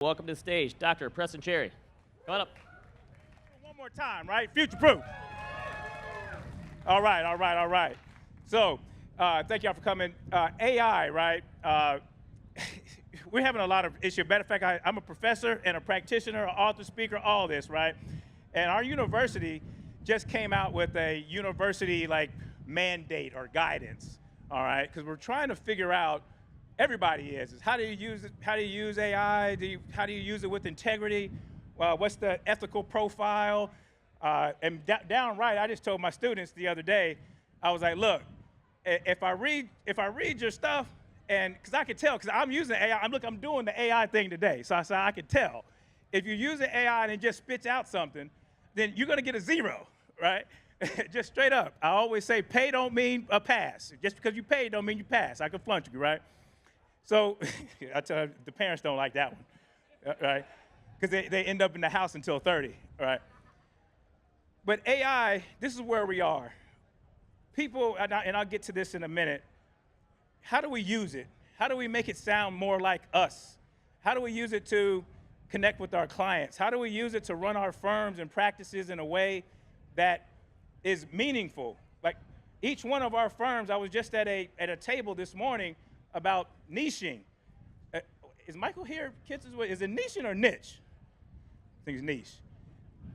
Welcome to the stage, Dr. Preston Cherry. Come on up. One more time, right? Future proof. All right. So, thank y'all for coming. AI, right? We're having a lot of issues. Matter of fact, I'm a professor and a practitioner, an author, speaker, all this, right? And our university just came out with a university mandate or guidance, all right? Because we're trying to figure out. Everybody is how do you use it? How do you use AI? How do you use it with integrity? What's the ethical profile? And downright, I just told my students the other day, I was like, look, if I read your stuff, and because I could tell, because I'm using AI, I'm doing the AI thing today, so I could tell. If you use the AI and it just spits out something, then you're gonna get a 0, right? Just straight up. I always say, pay don't mean a pass. Just because you pay don't mean you pass. I can flunk you, right? So I tell you, the parents don't like that one, right? Because they end up in the house until 30, right? But AI, this is where we are. People, and I'll get to this in a minute, how do we use it? How do we make it sound more like us? How do we use it to connect with our clients? How do we use it to run our firms and practices in a way that is meaningful? Like each one of our firms, I was just at a table this morning about niching. Is Michael here? Kids, is it niching or niche? I think it's niche.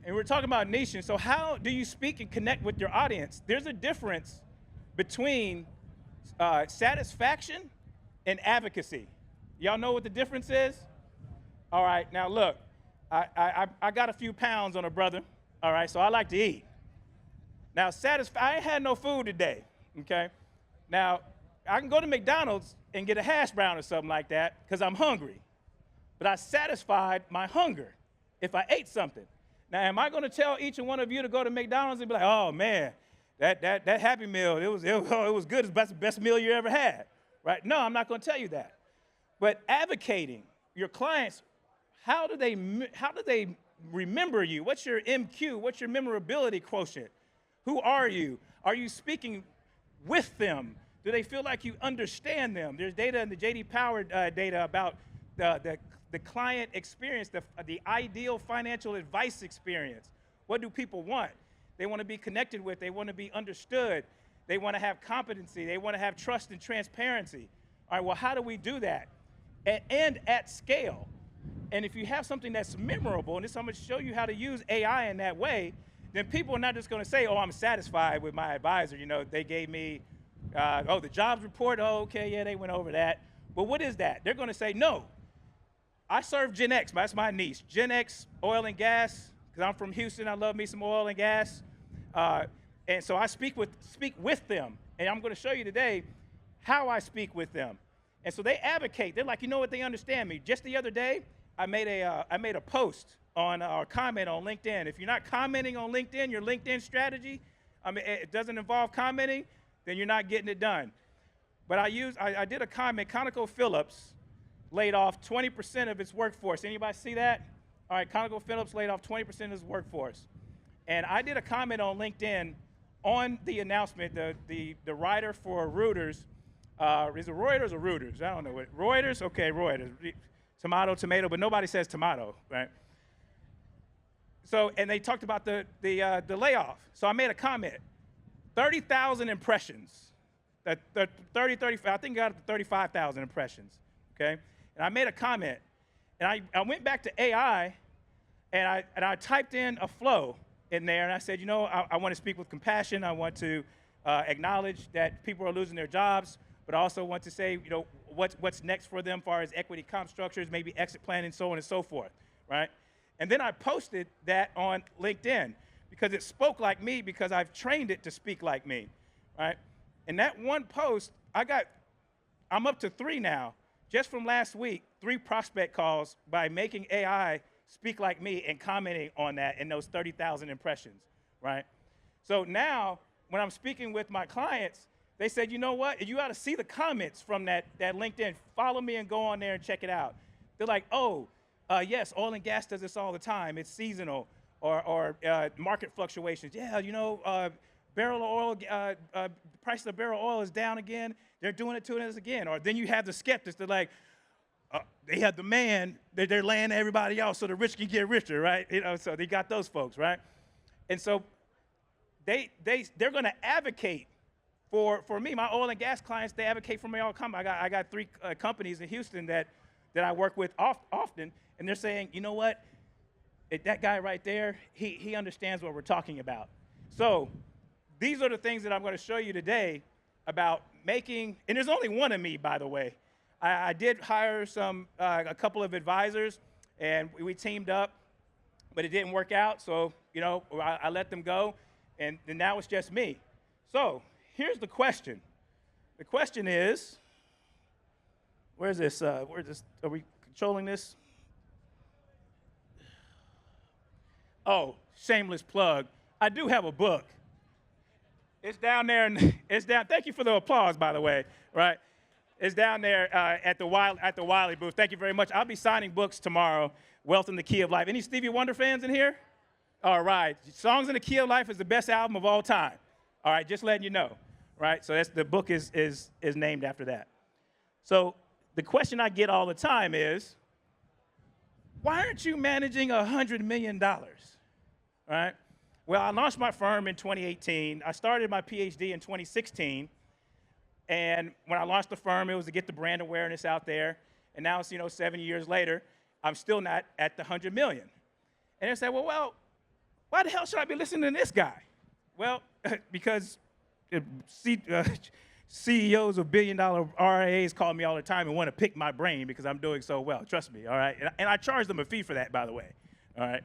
And we're talking about niching. So how do you speak and connect with your audience? There's a difference between satisfaction and advocacy. Y'all know what the difference is? All right, now look, I got a few pounds on a brother, all right, so I like to eat. Now, I ain't had no food today, okay? Now, I can go to McDonald's and get a hash brown or something like that because I'm hungry. But I satisfied my hunger if I ate something. Now, am I going to tell each and one of you to go to McDonald's and be like, oh, man, that Happy Meal, it was good. It's the best meal you ever had, right? No, I'm not going to tell you that. But advocating your clients, how do they remember you? What's your MQ? What's your memorability quotient? Who are you? Are you speaking with them? Do they feel like you understand them? There's data in the J.D. Power data about the client experience, the ideal financial advice experience. What do people want? They want to be connected with. They want to be understood. They want to have competency. They want to have trust and transparency. All right, well, how do we do that? And at scale. And if you have something that's memorable, and this I'm going to show you how to use AI in that way, then people are not just going to say, oh, I'm satisfied with my advisor. You know, they gave me the jobs report, oh, okay, yeah, they went over that. But what is that? They're going to say, no, I serve Gen X, that's my niche. Gen X, oil and gas, because I'm from Houston, I love me some oil and gas. And so I speak with them. And I'm going to show you today how I speak with them. And so they advocate. They're like, you know what, they understand me. Just the other day, I made a post on or comment on LinkedIn. If you're not commenting on LinkedIn, your LinkedIn strategy, it doesn't involve commenting, then you're not getting it done. But I did a comment. ConocoPhillips laid off 20% of its workforce. Anybody see that? All right, ConocoPhillips laid off 20% of its workforce. And I did a comment on LinkedIn on the announcement. The writer for Reuters, is it Reuters or Reuters? I don't know. Reuters? Okay, Reuters. Tomato, but nobody says tomato, right? So, and they talked about the layoff. So I made a comment. 30,000 impressions. I think got up to 35,000 impressions, okay? And I made a comment. And I went back to AI, and I typed in a flow in there, and I said, you know, I want to speak with compassion. I want to acknowledge that people are losing their jobs, but I also want to say, you know, what's next for them as far as equity comp structures, maybe exit planning, so on and so forth, right? And then I posted that on LinkedIn because it spoke like me because I've trained it to speak like me, right? And that one post, I'm up to 3 now, just from last week, 3 prospect calls by making AI speak like me and commenting on that in those 30,000 impressions, right? So now, when I'm speaking with my clients, they said, you know what? You ought to see the comments from that LinkedIn. Follow me and go on there and check it out. They're like, oh, yes, oil and gas does this all the time. It's seasonal or market fluctuations. Yeah, you know, barrel of oil, the price of the barrel of oil is down again. They're doing it to us again. Or then you have the skeptics. They're like, they have demand that they're laying everybody else so the rich can get richer, right? So they got those folks, right? And so they're going to advocate for me. My oil and gas clients, they advocate for me all the time. I got 3 companies in Houston that I work with often, and they're saying, you know what? That guy right there, he understands what we're talking about. So these are the things that I'm going to show you today about making, and there's only one of me, by the way. I did hire a couple of advisors, and we teamed up, but it didn't work out, so I let them go, and now it's just me. So here's the question. The question is, where's this? Are we controlling this? Oh, shameless plug. I do have a book. It's down there, and it's down. Thank you for the applause, by the way. Right? It's down there at the Wiley booth. Thank you very much. I'll be signing books tomorrow. Wealth in the Key of Life. Any Stevie Wonder fans in here? All right. Songs in the Key of Life is the best album of all time. All right, just letting you know. Right? So the book is named after that. So the question I get all the time is, why aren't you managing $100 million? Right? Well, I launched my firm in 2018. I started my PhD in 2016. And when I launched the firm, it was to get the brand awareness out there. And now it's 7 years later, I'm still not at the 100 million. And they say, well, why the hell should I be listening to this guy? Well, because CEOs of billion-dollar RIAs call me all the time and want to pick my brain because I'm doing so well. Trust me, all right? And I charge them a fee for that, by the way, all right?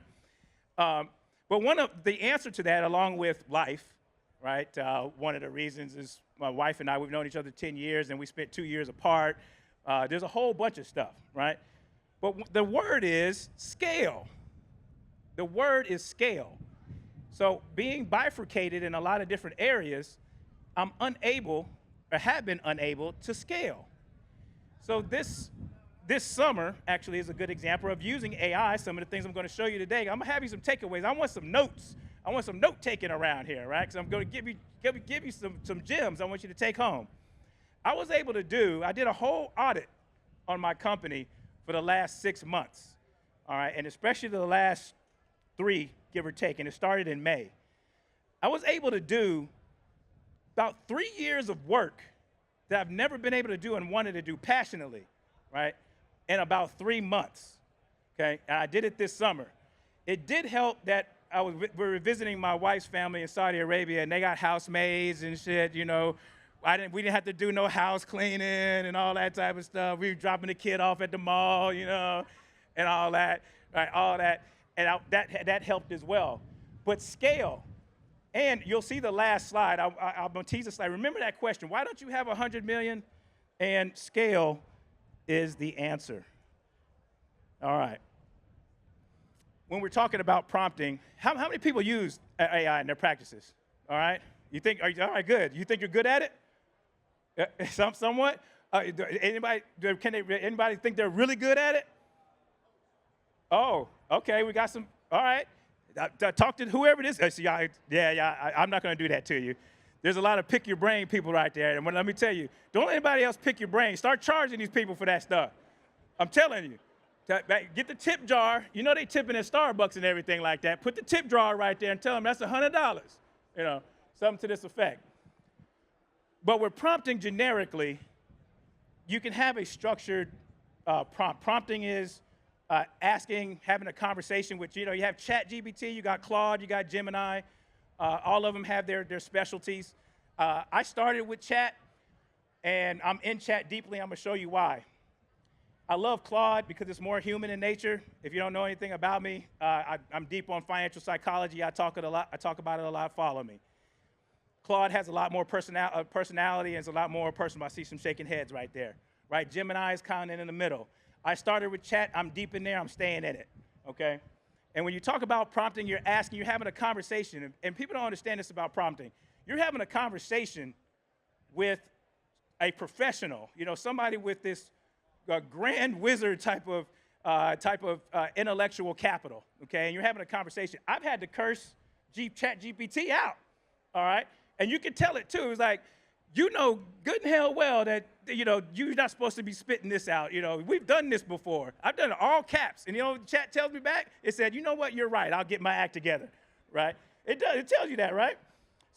But one of the answer to that, along with life, right, one of the reasons is my wife and I, we've known each other 10 years, and we spent 2 years apart. There's a whole bunch of stuff, right? But the word is scale. The word is scale. So being bifurcated in a lot of different areas, I'm unable, or have been unable, to scale. So this summer actually is a good example of using AI, some of the things I'm going to show you today. I'm going to have you some takeaways. I want some notes. I want some note-taking around here, right? Because I'm going to give you some gems I want you to take home. I did a whole audit on my company for the last 6 months, all right, and especially the last 3, give or take, and it started in May. I was able to do about 3 years of work that I've never been able to do and wanted to do passionately, right, in about 3 months, okay? And I did it this summer. It did help that we were visiting my wife's family in Saudi Arabia, and they got housemaids and shit, we didn't have to do no house cleaning and all that type of stuff. We were dropping the kid off at the mall, and all that, right, all that. And that helped as well. But scale, and you'll see the last slide. I'm going to tease the slide. Remember that question, why don't you have 100 million? And scale is the answer. All right. When we're talking about prompting, how many people use AI in their practices? All right? All right, good. You think you're good at it? Somewhat? Anybody think they're really good at it? Oh, okay, we got some, all right. Talk to whoever it is. I'm not going to do that to you. There's a lot of pick your brain people right there. And let me tell you, don't let anybody else pick your brain. Start charging these people for that stuff. I'm telling you. Get the tip jar. They tipping at Starbucks and everything like that. Put the tip jar right there and tell them that's $100. Something to this effect. But with prompting generically, you can have a structured prompt. Prompting is having a conversation with, you have ChatGPT, you got Claude, you got Gemini. All of them have their specialties. I started with Chat, and I'm in Chat deeply. I'm going to show you why. I love Claude because it's more human in nature. If you don't know anything about me, I'm deep on financial psychology. I talk about it a lot. Follow me. Claude has a lot more personality and is a lot more personal. I see some shaking heads right there. Right? Gemini is kind of in the middle. I started with Chat. I'm deep in there. I'm staying in it. Okay? And when you talk about prompting, you're having a conversation. And people don't understand this about prompting. You're having a conversation with a professional, somebody with this grand wizard type of intellectual capital, okay? And you're having a conversation. I've had to curse ChatGPT out, all right? And you can tell it, too. It's like, you know good and hell well that, you're not supposed to be spitting this out. We've done this before. I've done it all caps. And the chat tells me back, it said, you know what, you're right. I'll get my act together, right? It does. It tells you that, right?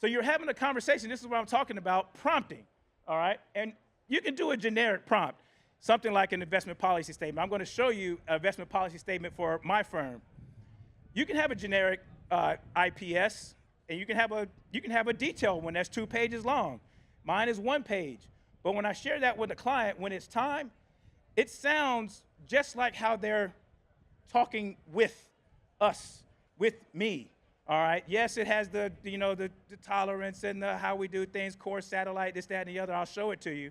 So you're having a conversation. This is what I'm talking about, prompting, all right? And you can do a generic prompt, something like an investment policy statement. I'm going to show you an investment policy statement for my firm. You can have a generic IPS, and you can have a detailed one that's 2 pages long. Mine is 1 page. But when I share that with the client, when it's time, it sounds just like how they're talking with us, with me. All right. Yes, it has the tolerance and how we do things, core satellite, this, that, and the other. I'll show it to you.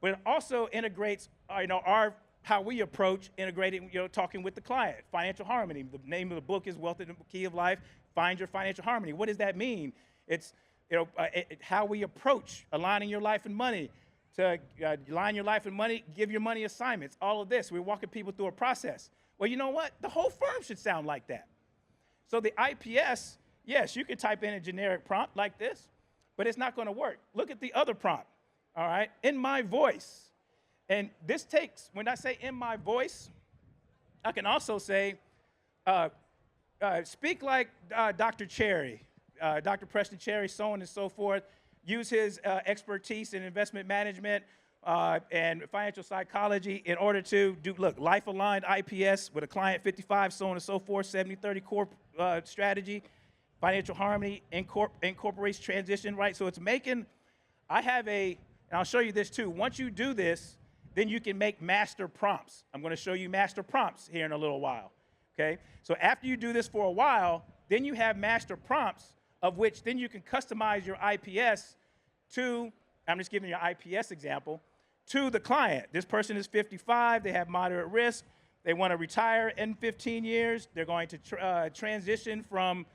But it also integrates, how we approach integrating, talking with the client. Financial harmony. The name of the book is Wealth is the Key of Life. Find your financial harmony. What does that mean? It's how we approach aligning your life and money. To align your life and money, give your money assignments. All of this. We're walking people through a process. Well, you know what? The whole firm should sound like that. So the IPS, yes, you could type in a generic prompt like this, but it's not going to work. Look at the other prompt, all right? In my voice. And this takes, when I say in my voice, I can also say, speak like Dr. Cherry, Dr. Preston Cherry, so on and so forth. Use his expertise in investment management and financial psychology in order to do, life-aligned IPS with a client 55, so on and so forth, 70-30 core strategy, financial harmony, incorporates transition, right? So it's making, and I'll show you this too. Once you do this, then you can make master prompts. I'm going to show you master prompts here in a little while, okay? So after you do this for a while, then you have master prompts of which then you can customize your IPS to, I'm just giving you an IPS example, to the client. This person is 55, they have moderate risk, they want to retire in 15 years, they're going to transition from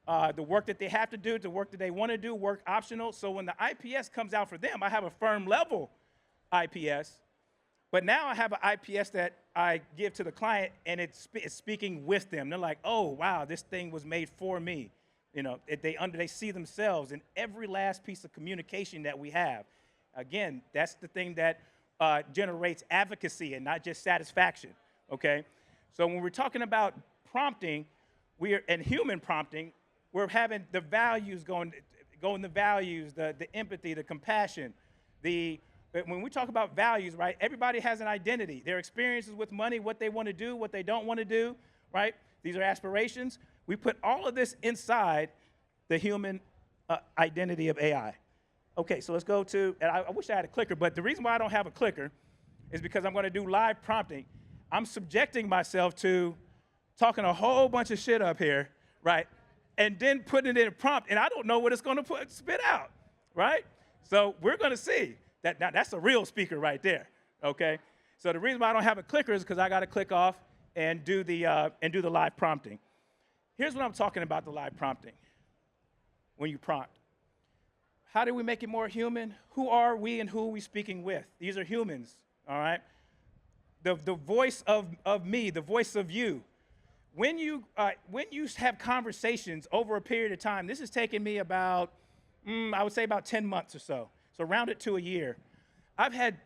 the work that they have to do to work that they want to do, work optional. So when the IPS comes out for them, I have a firm level IPS, but now I have an IPS that I give to the client and it's speaking with them. They're like, oh, wow, this thing was made for me. They see themselves in every last piece of communication that we have. Again, that's the thing that generates advocacy and not just satisfaction, okay? So when we're talking about prompting, and human prompting, we're having the values going the values, the empathy, the compassion. When we talk about values, right, everybody has an identity. Their experiences with money, what they want to do, what they don't want to do, right? These are aspirations. We put all of this inside the human identity of AI. Okay, so let's go to, and I wish I had a clicker, but the reason why I don't have a clicker is because I'm going to do live prompting. I'm subjecting myself to talking a whole bunch of shit up here, right, and then putting it in a prompt, and I don't know what it's going to spit out, right? So we're going to see. That's a real speaker right there, okay? So the reason why I don't have a clicker is because I got to click off and do the live prompting. Here's what I'm talking about, the live prompting. When you prompt, how do we make it more human? Who are we and who are we speaking with? These are humans, all right? The voice of me, the voice of you. When you have conversations over a period of time, this has taken me about, I would say about 10 months or so. So round it to a year. I've had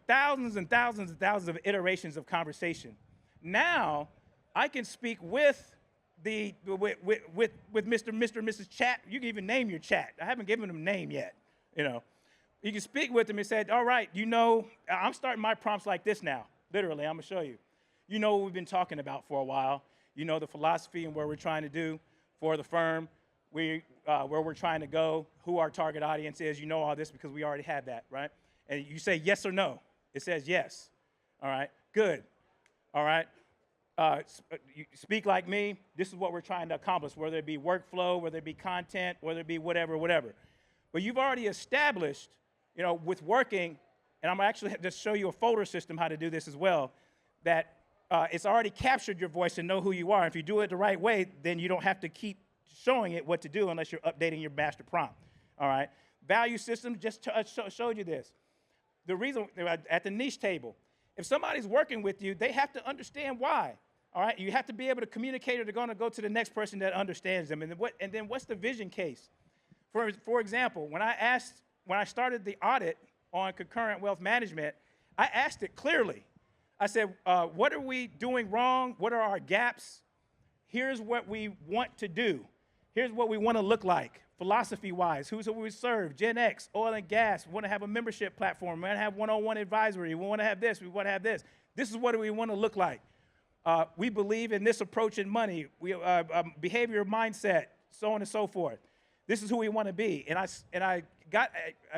thousands and thousands and thousands of iterations of conversation. Now I can speak with Mr. and Mrs. Chat. You can even name your chat. I haven't given them a name yet. You can speak with them and say, all right, I'm starting my prompts like this now. Literally, I'm gonna show you. You know what we've been talking about for a while. You know the philosophy and where we're trying to do for the firm. Where we're trying to go, who our target audience is. You know all this because we already had that, right? And you say yes or no. It says yes. All right, good. All right, you speak like me. This is what we're trying to accomplish, whether it be workflow, whether it be content, whether it be whatever. But you've already established, with working, and I'm actually just show you a folder system how to do this as well, that it's already captured your voice and know who you are. If you do it the right way, then you don't have to keep showing it what to do unless you're updating your master prompt, all right? Value system just showed you this. The reason, at the niche table, if somebody's working with you, they have to understand why, all right? You have to be able to communicate or they're going to go to the next person that understands them. And then what's the vision case? For example, when I asked when I started the audit on concurrent wealth management, I asked it clearly. I said, what are we doing wrong? What are our gaps? Here's what we want to do. Here's what we want to look like, philosophy-wise. Who's who we serve? Gen X, oil and gas. We want to have a membership platform. We want to have one-on-one advisory. We want to have this. We want to have this. This is what we want to look like. We believe in this approach in money, behavior, mindset, so on and so forth. This is who we want to be. And I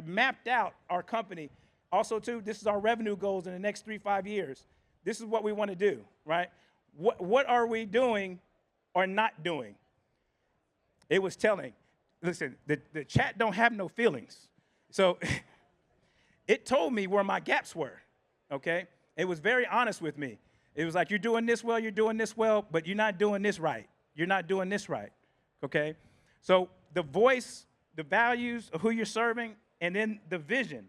mapped out our company. Also, too, this is our revenue goals in the next 3-5 years. This is what we want to do, right? What are we doing or not doing? It was telling. Listen, the chat don't have no feelings. So it told me where my gaps were, okay? It was very honest with me. It was like, you're doing this well, but you're not doing this right. You're not doing this right, okay? So the voice, the values of who you're serving, and then the vision,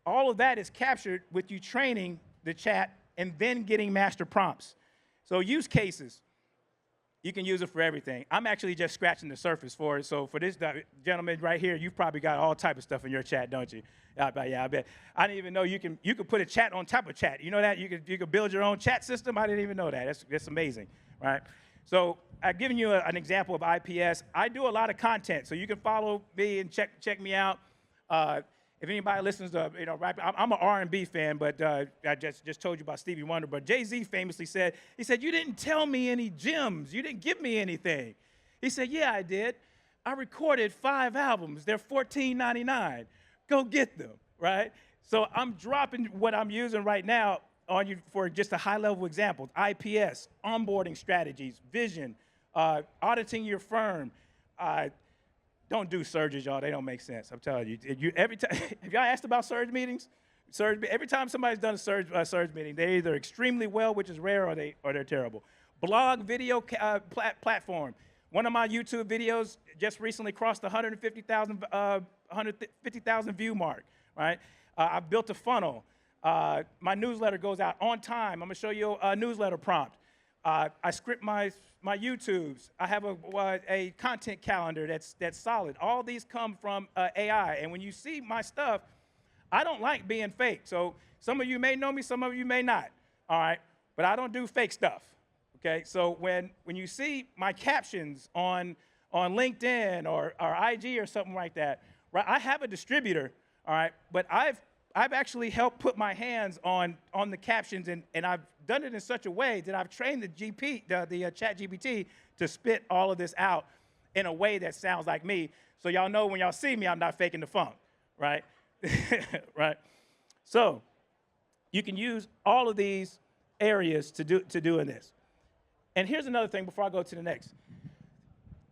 all of that is captured with you training the chat and then getting master prompts. So use cases, you can use it for everything. I'm actually just scratching the surface for it. So for this gentleman right here, you've probably got all type of stuff in your chat, don't you? I bet. I didn't even know you could put a chat on top of chat. You know that? You could build your own chat system? I didn't even know that. That's amazing, right? So I've given you an example of IPS. I do a lot of content, so you can follow me and check me out. If anybody listens to, rap, I'm an R&B fan, but I just told you about Stevie Wonder. But Jay-Z famously said, you didn't tell me any gems. You didn't give me anything. He said, yeah, I did. I recorded 5 albums. They're $14.99. Go get them, right? So I'm dropping what I'm using right now on you for just a high-level example. IPS, onboarding strategies, vision, auditing your firm. Don't do surges, y'all. They don't make sense. I'm telling you. Every time, if y'all asked about surge meetings, every time somebody's done a surge meeting, they're either extremely well, which is rare, or they're terrible. Blog video platform. One of my YouTube videos just recently crossed the 150,000 view mark. Right? I've built a funnel. My newsletter goes out on time. I'm gonna show you a newsletter prompt. I script my YouTubes. I have a content calendar that's solid. All these come from AI. And when you see my stuff, I don't like being fake. So some of you may know me, some of you may not. All right, but I don't do fake stuff. Okay, so when you see my captions on LinkedIn or IG or something like that, right? I have a distributor. All right, but I've actually helped put my hands on the captions, and I've done it in such a way that I've trained the ChatGPT to spit all of this out in a way that sounds like me. So y'all know when y'all see me, I'm not faking the funk, right? Right? So you can use all of these areas to doing this. And here's another thing before I go to the next.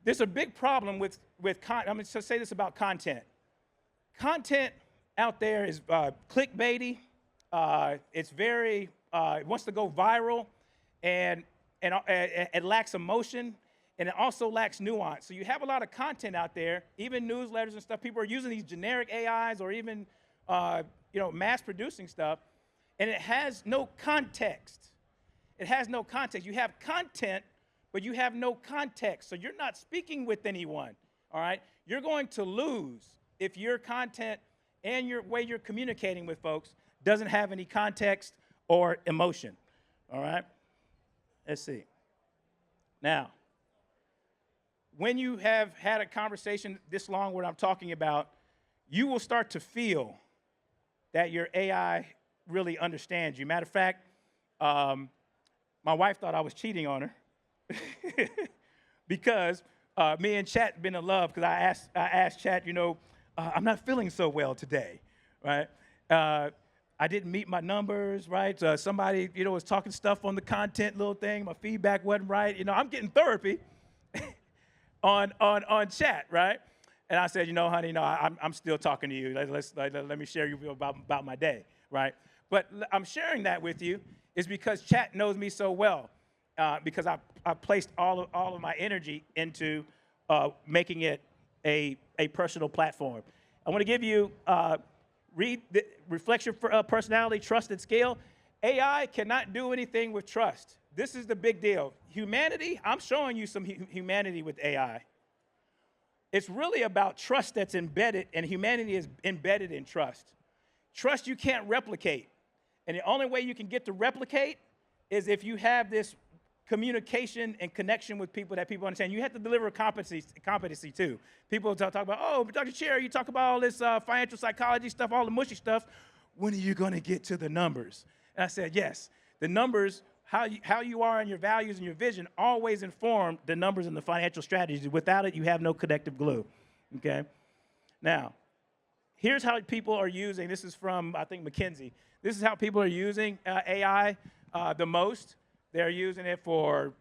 There's a big problem with I'm going to say this about content. Content out there is clickbaity. It's very, it wants to go viral, and it lacks emotion, and it also lacks nuance. So you have a lot of content out there, even newsletters and stuff. People are using these generic AIs or even, mass producing stuff, and it has no context. It has no context. You have content, but you have no context. So you're not speaking with anyone, all right? You're going to lose if your content and your way you're communicating with folks doesn't have any context or emotion, all right? Let's see. Now, when you have had a conversation this long, what I'm talking about, you will start to feel that your AI really understands you. Matter of fact, my wife thought I was cheating on her because me and Chat been in love because I asked Chat, I'm not feeling so well today, right? I didn't meet my numbers, right? Somebody, was talking stuff on the content little thing. My feedback wasn't right. I'm getting therapy on Chat, right? And I said, honey, no, I'm still talking to you. Let me share you about my day, right? But I'm sharing that with you is because Chat knows me so well, because I placed all of my energy into making it a personal platform. I want to give you, reflect your personality, trust, and scale. AI cannot do anything with trust. This is the big deal. Humanity, I'm showing you some humanity with AI. It's really about trust that's embedded, and humanity is embedded in trust. Trust you can't replicate. And the only way you can get to replicate is if you have this communication and connection with people that people understand. You have to deliver competency too. People talk about, oh, Dr. Cherry, you talk about all this financial psychology stuff, all the mushy stuff. When are you going to get to the numbers? And I said, yes, the numbers, how you are and your values and your vision always inform the numbers and the financial strategies. Without it, you have no connective glue, okay? Now, here's how people are using, this is from, I think, McKinsey. This is how people are using AI the most. They're using it for,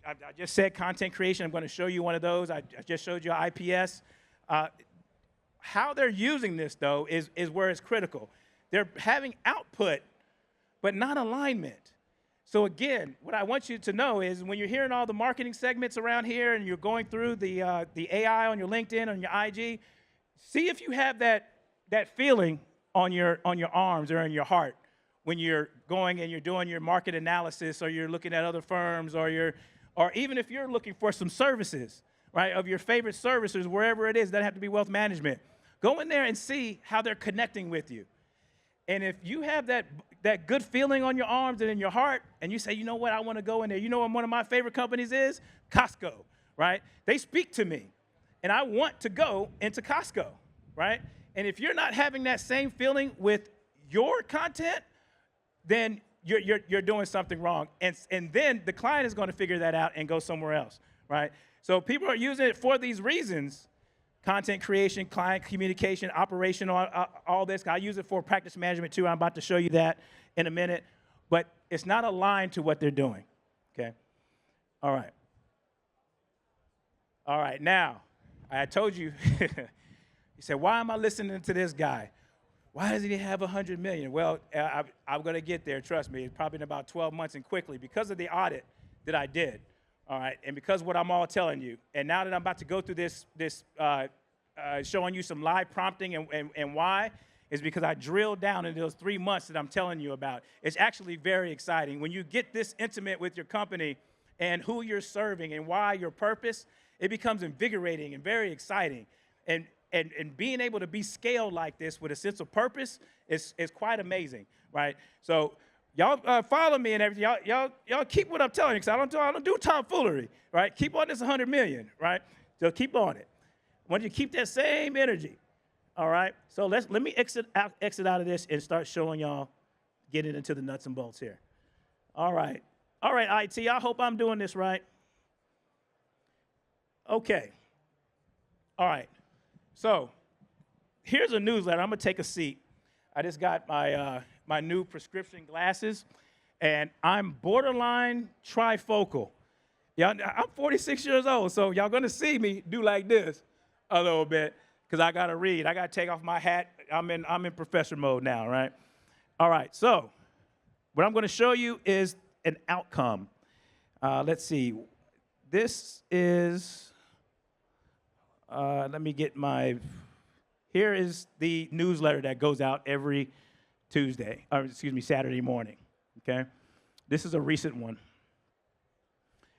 I just said content creation. I'm going to show you one of those. I just showed you IPS. How they're using this, though, is where it's critical. They're having output, but not alignment. So again, what I want you to know is when you're hearing all the marketing segments around here and you're going through the AI on your LinkedIn, on your IG, see if you have that feeling on your arms or in your heart when you're going and you're doing your market analysis, or you're looking at other firms, or even if you're looking for some services, right, of your favorite services, wherever it is, doesn't have to be wealth management. Go in there and see how they're connecting with you. And if you have that good feeling on your arms and in your heart, and you say, you know what, I want to go in there. You know what one of my favorite companies is? Costco, right? They speak to me, and I want to go into Costco, right? And if you're not having that same feeling with your content, then you're doing something wrong. And then the client is going to figure that out and go somewhere else, right? So people are using it for these reasons: content creation, client communication, operational, all this. I use it for practice management too. I'm about to show you that in a minute. But it's not aligned to what they're doing, okay? All right. All right, now, I told you, you said, why am I listening to this guy? Why doesn't he have 100 million? Well, I'm going to get there, trust me. It's probably in about 12 months and quickly because of the audit that I did, all right, and because of what I'm all telling you. And now that I'm about to go through this showing you some live prompting and why, is because I drilled down into those 3 months that I'm telling you about. It's actually very exciting. When you get this intimate with your company and who you're serving and why, your purpose, it becomes invigorating and very exciting. And being able to be scaled like this with a sense of purpose is quite amazing, right? So y'all follow me and everything. Y'all keep what I'm telling you, because I don't do tomfoolery, right? Keep on this 100 million, right? So keep on it. I want you to keep that same energy, all right? So let me exit out of this and start showing y'all, getting into the nuts and bolts here. All right, IT, I hope I'm doing this right. Okay, all right. So here's a newsletter. I'm going to take a seat. I just got my new prescription glasses, and I'm borderline trifocal. Y'all, I'm 46 years old, so y'all going to see me do like this a little bit because I got to read. I got to take off my hat. I'm in professor mode now, right? All right, so what I'm going to show you is an outcome. Let's see. This is... let me get here is the newsletter that goes out every Saturday morning, okay? This is a recent one.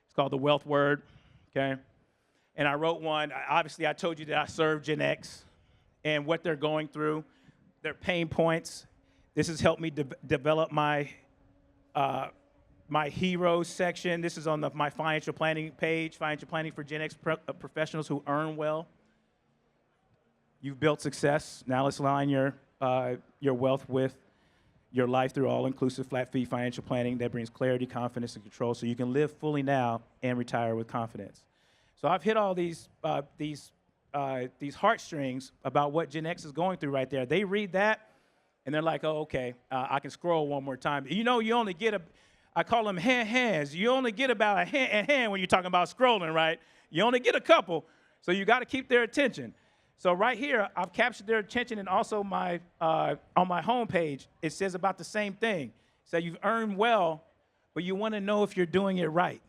It's called The Wealth Word, okay? And I wrote one. Obviously, I told you that I serve Gen X and what they're going through, their pain points. This has helped me develop my heroes section. This is on my financial planning page, financial planning for Gen X professionals who earn well. You've built success. Now let's align your wealth with your life through all-inclusive flat-fee financial planning that brings clarity, confidence, and control so you can live fully now and retire with confidence. So I've hit all these heartstrings about what Gen X is going through right there. They read that, and they're like, oh, okay, I can scroll one more time. You know, you only get I call them hands. You only get about a hand when you're talking about scrolling, right? You only get a couple, so you got to keep their attention. So right here, I've captured their attention, and also on my homepage, it says about the same thing. So you've earned well, but you want to know if you're doing it right.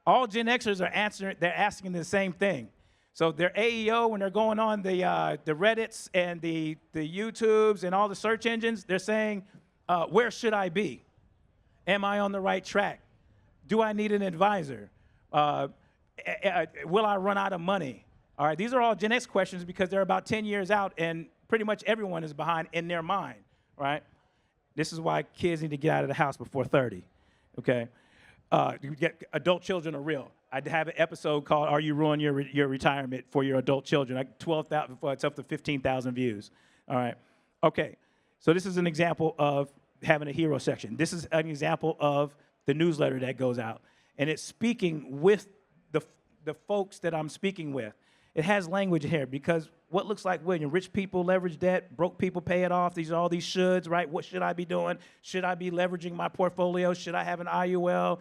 All Gen Xers are they're asking the same thing. So their AEO, when they're going on the Reddits and the YouTubes and all the search engines, they're saying, where should I be? Am I on the right track? Do I need an advisor? Will I run out of money? All right, these are all Gen X questions because they're about 10 years out, and pretty much everyone is behind in their mind, right? This is why kids need to get out of the house before 30, okay? Adult children are real. I have an episode called "Are You Ruining Your Retirement for Your Adult Children?" Like 12,000, it's up to 15,000 views. All right, okay. So this is an example of having a hero section. This is an example of the newsletter that goes out, and it's speaking with the folks that I'm speaking with. It has language here because what looks like William? Rich people leverage debt, broke people pay it off. These are all these shoulds, right? What should I be doing? Should I be leveraging my portfolio? Should I have an IUL?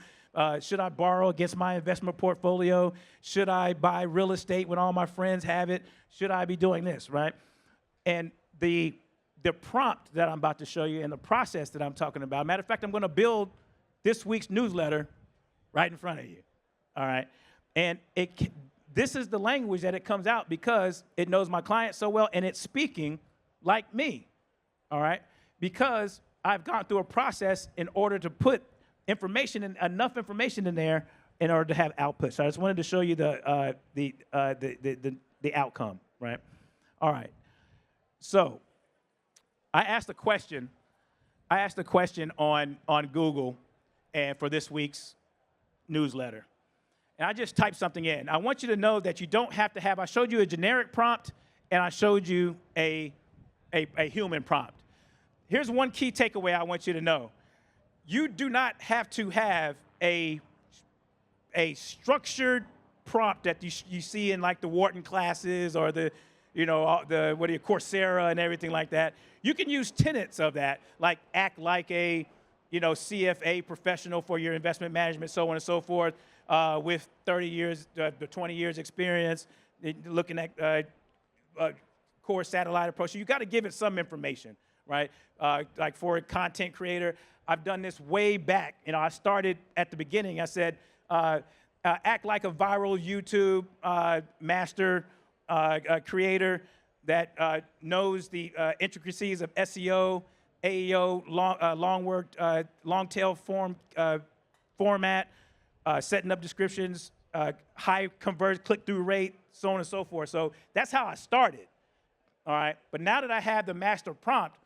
Should I borrow against my investment portfolio? Should I buy real estate when all my friends have it? Should I be doing this, right? And the prompt that I'm about to show you and the process that I'm talking about, matter of fact, I'm going to build this week's newsletter right in front of you, all right? And this is the language that it comes out because it knows my client so well, and it's speaking like me, all right? Because I've gone through a process in order to put enough information in there in order to have output. So I just wanted to show you the outcome, right? All right. So I asked a question. On Google, and for this week's newsletter, and I just typed something in. I want you to know that you don't have to have. I showed you a generic prompt, and I showed you a human prompt. Here's one key takeaway I want you to know. You do not have to have a structured prompt that you see in like the Wharton classes or the Coursera and everything like that. You can use tenets of that, like act like a CFA professional for your investment management, so on and so forth, with 30 years, 20 years experience, looking at core satellite approach. So you got to give it some information, right? Like for a content creator, I've done this way back. I started at the beginning. I said, act like a viral YouTube master creator that knows the intricacies of SEO, AEO, long tail format, setting up descriptions, high conversion, click-through rate, so on and so forth. So that's how I started, all right? But now that I have the master prompt,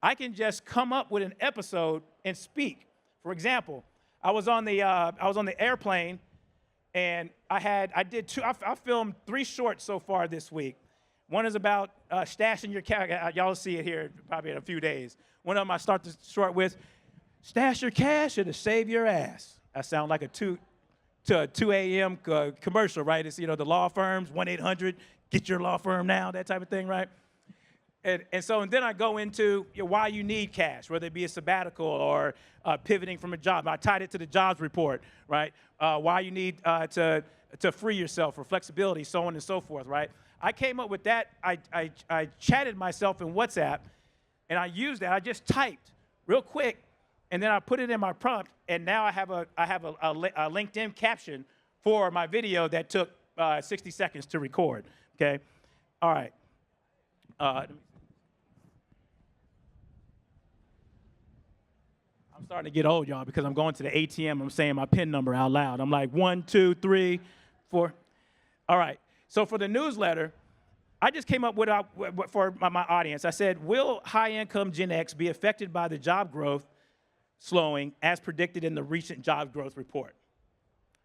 I can just come up with an episode and speak. For example, I was on the airplane, and I filmed 3 shorts so far this week. One is about stashing your cash. Y'all will see it here probably in a few days. One of them I start the short with, stash your cash, it'll save your ass. I sound like a 2 a.m. commercial, right? It's, the law firms, 1-800, get your law firm now, that type of thing, right? And then I go into why you need cash, whether it be a sabbatical or pivoting from a job. I tied it to the jobs report, right? Why you need to free yourself for flexibility, so on and so forth, right? I came up with that. I chatted myself in WhatsApp, and I used that. I just typed real quick, and then I put it in my prompt, and now I have a LinkedIn caption for my video that took 60 seconds to record. Okay, all right. I'm starting to get old, y'all, because I'm going to the ATM. I'm saying my PIN number out loud. I'm like 1, 2, 3, 4. All right. So for the newsletter, I just came up with for my audience. I said, will high-income Gen X be affected by the job growth slowing as predicted in the recent job growth report?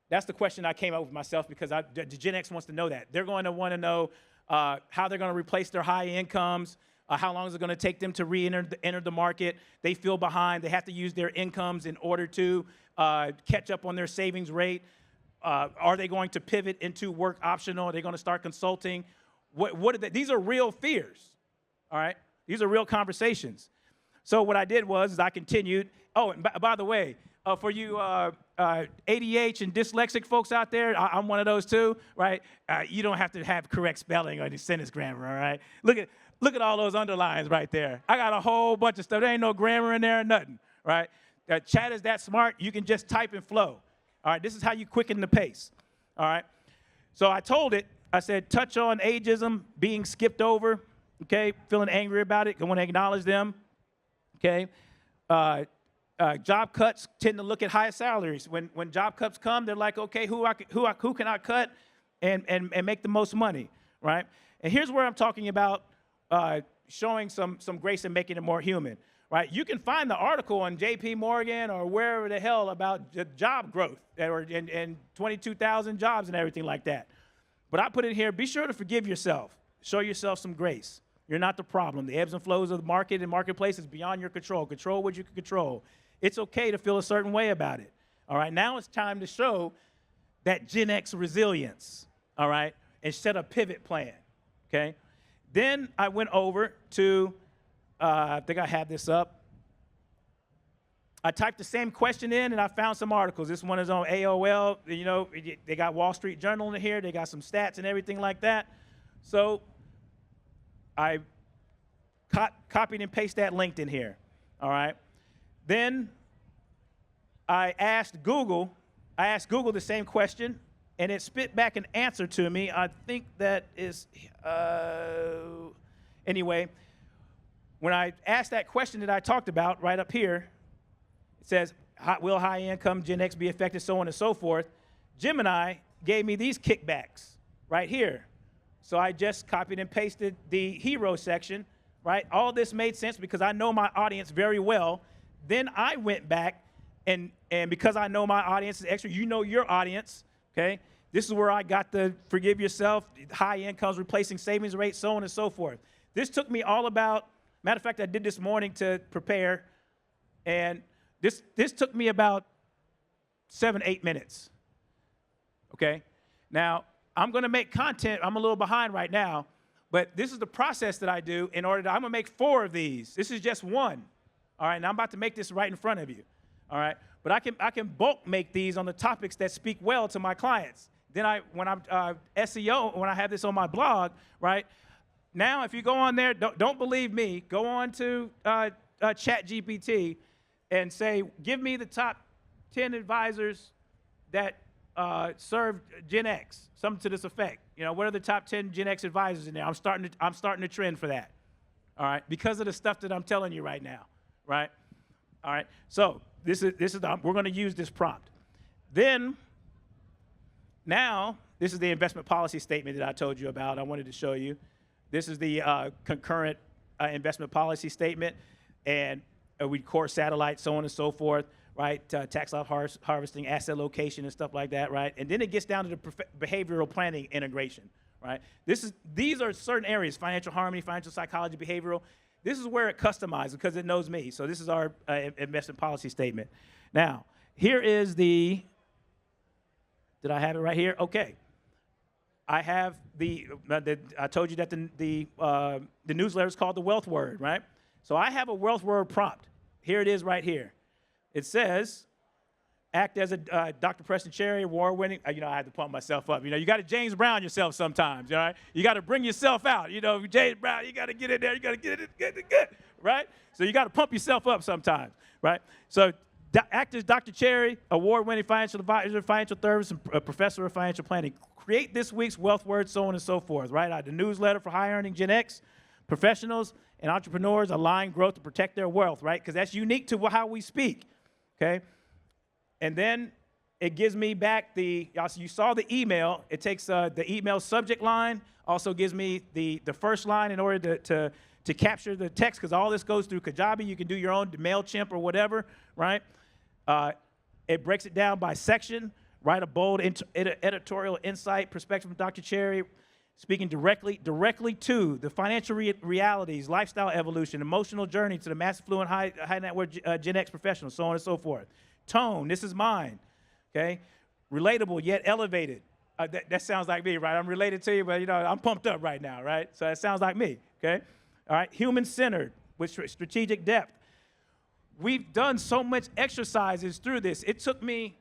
That's the question I came up with myself because the Gen X wants to know that. They're going to want to know how they're going to replace their high incomes, how long is it going to take them to enter the market. They feel behind. They have to use their incomes in order to catch up on their savings rate. Are they going to pivot into work optional? Are they going to start consulting? What are they? These are real fears, all right? These are real conversations. So what I did was I continued. Oh, and by the way, for you ADH and dyslexic folks out there, I'm one of those too, right? You don't have to have correct spelling or the sentence grammar, all right? Look at all those underlines right there. I got a whole bunch of stuff. There ain't no grammar in there or nothing, right? Chat is that smart. You can just type and flow. All right, this is how you quicken the pace, all right? So I told it, I said, touch on ageism being skipped over, okay? Feeling angry about it, I want to acknowledge them, okay? Job cuts tend to look at higher salaries. When job cuts come, they're like, okay, who can I cut and make the most money, right? And here's where I'm talking about showing some grace and making it more human, right? You can find the article on J.P. Morgan or wherever the hell about job growth and 22,000 jobs and everything like that. But I put it here, be sure to forgive yourself. Show yourself some grace. You're not the problem. The ebbs and flows of the market and marketplace is beyond your control. Control what you can control. It's okay to feel a certain way about it. All right, now it's time to show that Gen X resilience, all right, and set a pivot plan, okay? Then I went over to, I think I have this up. I typed the same question in, and I found some articles. This one is on AOL. You know, they got Wall Street Journal in here. They got some stats and everything like that. So I copied and pasted that link in here, all right? Then I asked Google the same question, and it spit back an answer to me. I think that is, anyway, when I asked that question that I talked about right up here, it says, will high-income Gen X be affected, so on and so forth. Gemini gave me these kickbacks right here. So I just copied and pasted the hero section, right? All this made sense because I know my audience very well. Then I went back, and because I know my audience is extra, you know your audience, okay? This is where I got the forgive yourself, high incomes replacing savings rates, so on and so forth. This took me all about, matter of fact, I did this morning to prepare, and this took me about 7-8 minutes, okay? Now, I'm going to make content. I'm a little behind right now, but this is the process that I do in order to, I'm going to make 4 of these. This is just one, all right? And I'm about to make this right in front of you, all right? But I can bulk make these on the topics that speak well to my clients. Then when I'm SEO, when I have this on my blog, right? Now, if you go on there, don't believe me, go on to ChatGPT and say, give me the top 10 advisors that serve Gen X, something to this effect. You know, what are the top 10 Gen X advisors in there? I'm starting to trend for that, all right, because of the stuff that I'm telling you right now, right? All right, so this is we're going to use this prompt. Then, now, this is the investment policy statement that I told you about. I wanted to show you. This is the concurrent investment policy statement, and we core satellite, so on and so forth, right? Tax loss harvesting, asset location, and stuff like that, right? And then it gets down to the behavioral planning integration, right? These are certain areas: financial harmony, financial psychology, behavioral. This is where it customizes because it knows me. So this is our investment policy statement. Now, here is the. Did I have it right here? Okay. I have I told you that the newsletter is called the Wealth Word, right? So I have a Wealth Word prompt. Here it is right here. It says, act as a Dr. Preston Cherry, award-winning. I had to pump myself up. You know, you got to James Brown yourself sometimes, all right? You got to bring yourself out. You know, James Brown, you got to get in there. You got to get it good, right? So you got to pump yourself up sometimes, right? So act as Dr. Cherry, award-winning financial advisor, financial therapist, and professor of financial planning. Create this week's Wealth Word, so on and so forth, right? The newsletter for high-earning Gen X professionals and entrepreneurs align growth to protect their wealth, right? Because that's unique to how we speak, okay? And then it gives me back you saw the email. It takes the email subject line, also gives me the first line in order to capture the text, because all this goes through Kajabi. You can do your own MailChimp or whatever, right? It breaks it down by section, write a bold editorial insight, perspective from Dr. Cherry, speaking directly to the financial realities, lifestyle evolution, emotional journey to the mass affluent high net worth Gen X professionals, so on and so forth. Tone, this is mine, okay? Relatable yet elevated. That sounds like me, right? I'm related to you, but I'm pumped up right now, right? So that sounds like me, okay? All right, human-centered with strategic depth. We've done so much exercises through this. It took me,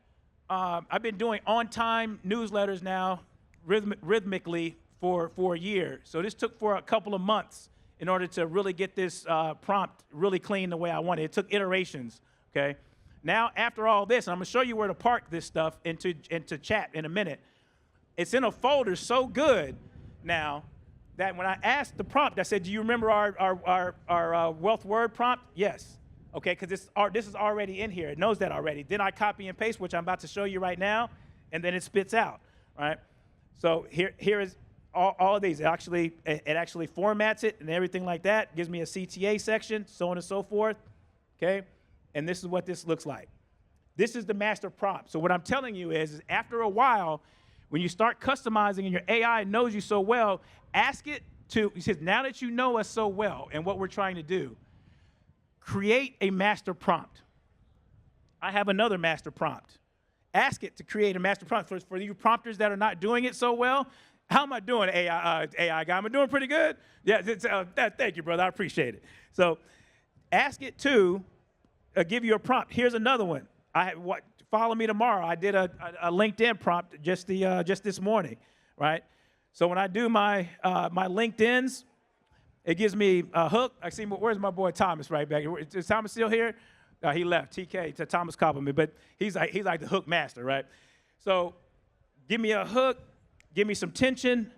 I've been doing on-time newsletters now rhythmically for a year. So this took for a couple of months in order to really get this prompt really clean the way I wanted. It took iterations, okay? Now, after all this, I'm going to show you where to park this stuff into chat in a minute. It's in a folder so good now that when I asked the prompt, I said, do you remember our Wealth Word prompt? Yes. Okay, because this is already in here. It knows that already. Then I copy and paste, which I'm about to show you right now, and then it spits out, right? So here is all of these. It actually formats it and everything like that. Gives me a CTA section, so on and so forth. Okay, and this is what this looks like. This is the master prompt. So what I'm telling you is after a while, when you start customizing and your AI knows you so well, ask it to. He says, now that you know us so well and what we're trying to do, create a master prompt. I have another master prompt. Ask it to create a master prompt. For you prompters that are not doing it so well, how am I doing, AI guy? Am I doing pretty good? Yeah, thank you, brother. I appreciate it. So ask it to give you a prompt. Here's another one. Follow me tomorrow. I did a LinkedIn prompt just this morning, right? So when I do my LinkedIn's, it gives me a hook. I see. Where's my boy Thomas right back here? Is Thomas still here? He left. TK to Thomas compliment, but he's like the hook master, right? So give me a hook, give me some tension,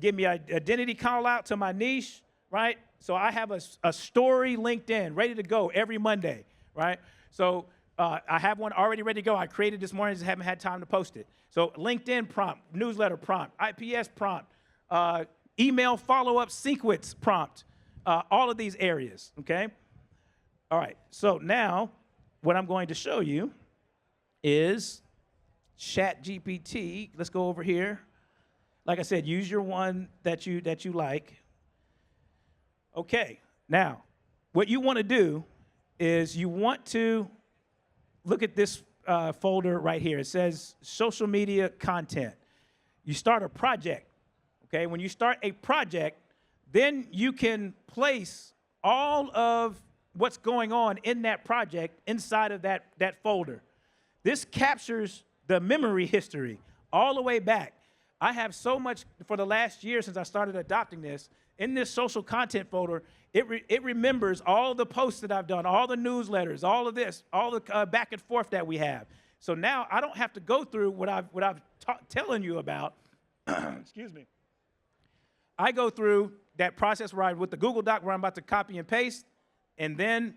give me an identity call out to my niche, right? So I have a story LinkedIn ready to go every Monday, right? So I have one already ready to go. I created this morning, just haven't had time to post it. So LinkedIn prompt, newsletter prompt, IPS prompt, email follow-up sequence prompt, all of these areas, okay? All right, so now what I'm going to show you is ChatGPT. Let's go over here. Like I said, use your one that you like. Okay, now what you want to do is you want to look at this folder right here. It says social media content. You start a project, okay? When you start a project, then you can place all of what's going on in that project inside of that folder. This captures the memory history all the way back. I have so much for the last year since I started adopting this. In this social content folder, it remembers all the posts that I've done, all the newsletters, all of this, all the back and forth that we have. So now I don't have to go through what I've telling you about. Excuse me. I go through that process with the Google Doc where I'm about to copy and paste, and then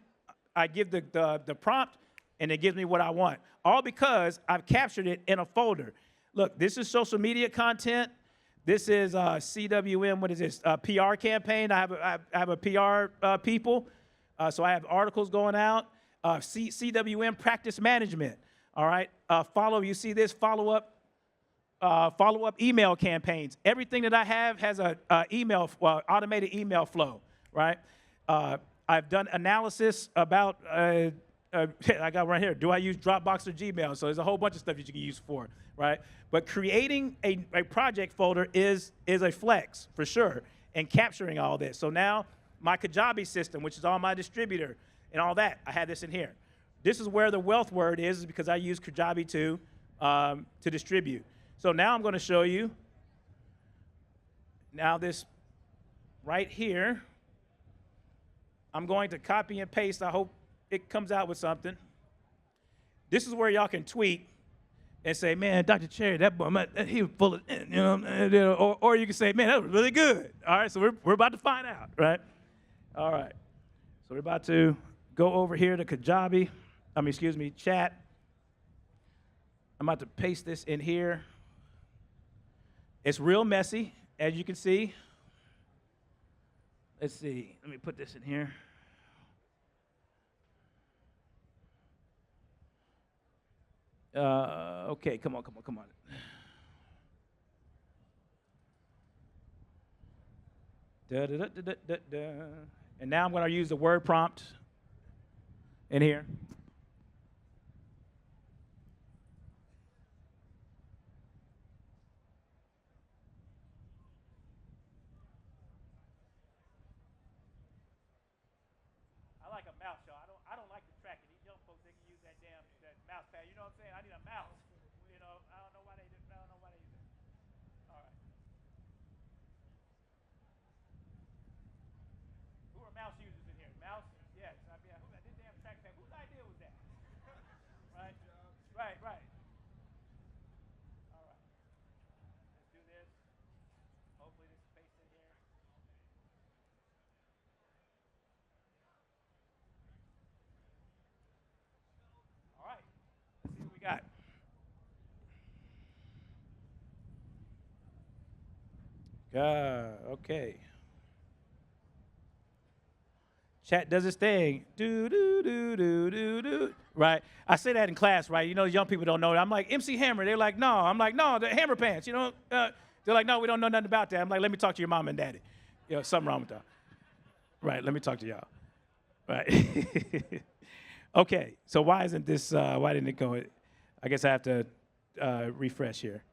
I give the prompt, and it gives me what I want. All because I've captured it in a folder. Look, this is social media content. This is CWM, what is this? PR campaign. I have a PR people. So I have articles going out. CWM practice management. All right. You see this follow-up email campaigns. Everything that I have has a automated email flow, right? I've done analysis about, I got right here, do I use Dropbox or Gmail? So there's a whole bunch of stuff that you can use for, right? But creating a project folder is a flex, for sure, and capturing all this. So now my Kajabi system, which is all my distributor and all that, I have this in here. This is where the wealth word is because I use Kajabi to distribute. So now I'm going to show you, now this right here, I'm going to copy and paste. I hope it comes out with something. This is where y'all can tweet and say, man, Dr. Cherry, that boy, he was full of, or you can say, man, that was really good. All right, so we're about to find out, right? All right, so we're about to go over here to Kajabi, chat. I'm about to paste this in here. It's real messy, as you can see. Let's see, let me put this in here. Okay, come on. And now I'm going to use the word prompt in here. I like a mouse, y'all. I don't like to track it. These young folks, they can use that mouse pad. You know what I'm saying? I need a mouse. I don't know why they use it. All right. Who are mouse users in here? Mouse? Yes. This damn trackpad. Whose idea was that? Right? Right. All right. Let's do this. Hopefully this is pasted in here. All right. Let's see what we got. Okay. Chat does its thing. Do, do, do, do, do, do. Right? I say that in class, right? You know, young people don't know that. I'm like, MC Hammer. They're like, no. I'm like, no, the Hammer Pants. You know, they're like, no, we don't know nothing about that. I'm like, let me talk to your mom and daddy. You know, something wrong with that. Right, let me talk to y'all. Right. Okay, so why isn't this, why didn't it go? I guess I have to refresh here.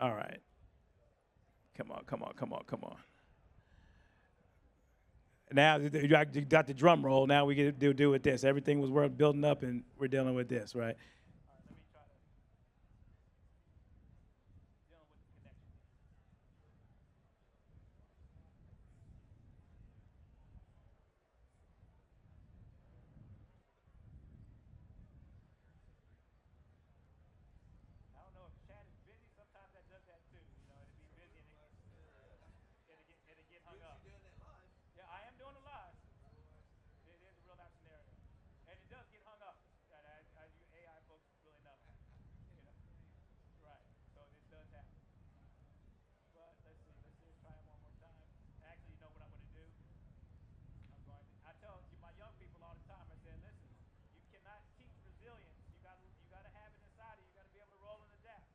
All right. Come on, come on, come on, come on. Now you got the drum roll. Now we get to do with this. Everything was worth building up, and we're dealing with this, right? I don't know if chat is busy. Sometimes that does that too. You know, it'll be busy and it'll get hung up. Yeah, I am doing it live. It is a real life scenario, and it does get hung up. As you AI folks really know. You know, right? So this does happen. But let's see. Let's just try it one more time. Actually, you know what I'm going to do? I tell my young people all the time. I say, listen, you cannot teach resilience. You got to have it inside of you. You got to be able to roll and adapt.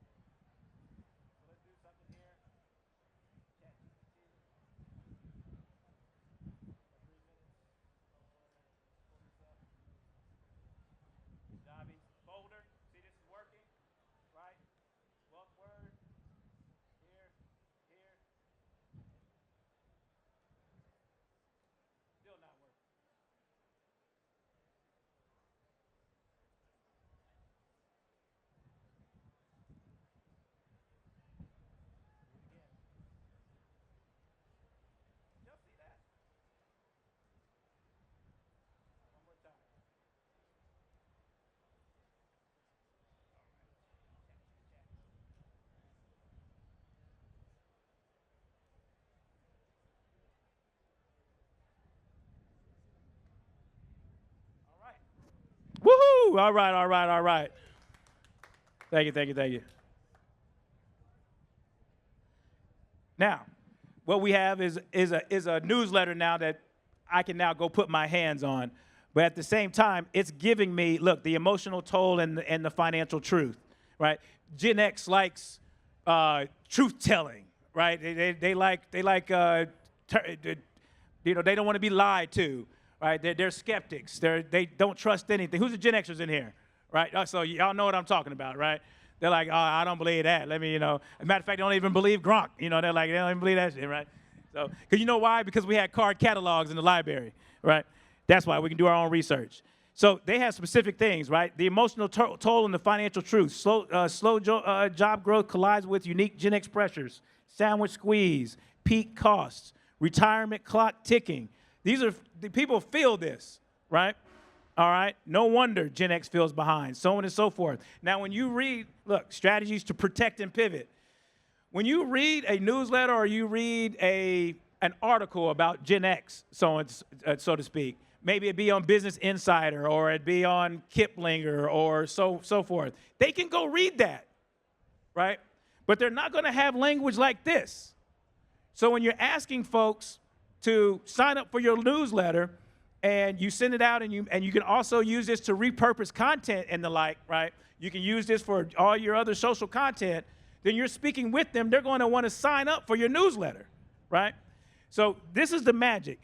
So let's do something here. ChatGPT. 3 minutes. Pull this up. Jobby folder. See, this is working, right? Wealth word. Here, here. Still not working. Again. Y'all see that? One more time. All right. Woohoo! All right, all right, all right. Thank you, thank you, thank you. Now, what we have is a newsletter now that I can now go put my hands on. But at the same time, it's giving me, look, the emotional toll and the financial truth, right? Gen X likes truth telling, right? They like you know, they don't want to be lied to, right? They're skeptics. They don't trust anything. Who's the Gen Xers in here, right? So y'all know what I'm talking about, right? They're like, oh, I don't believe that. Let me, you know. As a matter of fact, they don't even believe Gronk. You know, they're like, they don't even believe that shit, right? So, because you know why? Because we had card catalogs in the library, right? That's why we can do our own research. So they have specific things, right? The emotional toll and the financial truth. Slow job growth collides with unique Gen X pressures. Sandwich squeeze, peak costs, retirement clock ticking. These are, the people feel this, right? All right? No wonder Gen X feels behind, so on and so forth. Now, when you read, look, strategies to protect and pivot. When you read a newsletter or you read an article about Gen X, so to speak, maybe it be on Business Insider or it be on Kiplinger or so forth. They can go read that, right? But they're not going to have language like this. So when you're asking folks to sign up for your newsletter and you send it out and you can also use this to repurpose content and the like, right? You can use this for all your other social content. Then you're speaking with them. They're going to want to sign up for your newsletter, right? So this is the magic.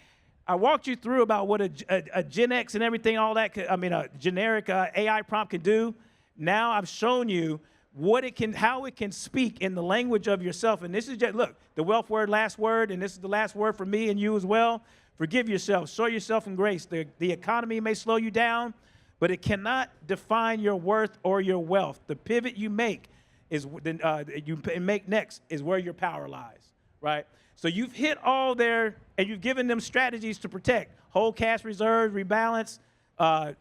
I walked you through about what a Gen X and everything, all that, a generic AI prompt can do. Now I've shown you what it can, how it can speak in the language of yourself. And this is just, look, the wealth word, last word, and this is the last word for me and you as well. Forgive yourself, show yourself in grace. The economy may slow you down, but it cannot define your worth or your wealth. The pivot you make next is where your power lies, right? So you've hit all there, and you've given them strategies to protect. Whole cash reserves, rebalance,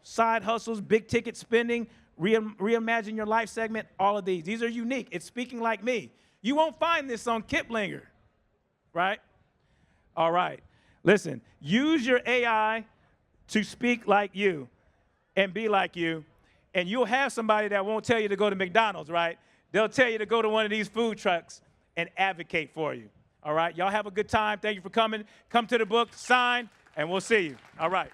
side hustles, big ticket spending, reimagine your life segment, all of these. These are unique. It's speaking like me. You won't find this on Kiplinger, right? All right. Listen, use your AI to speak like you and be like you, and you'll have somebody that won't tell you to go to McDonald's, right? They'll tell you to go to one of these food trucks and advocate for you. All right, y'all have a good time. Thank you for coming. Come to the book, sign, and we'll see you. All right.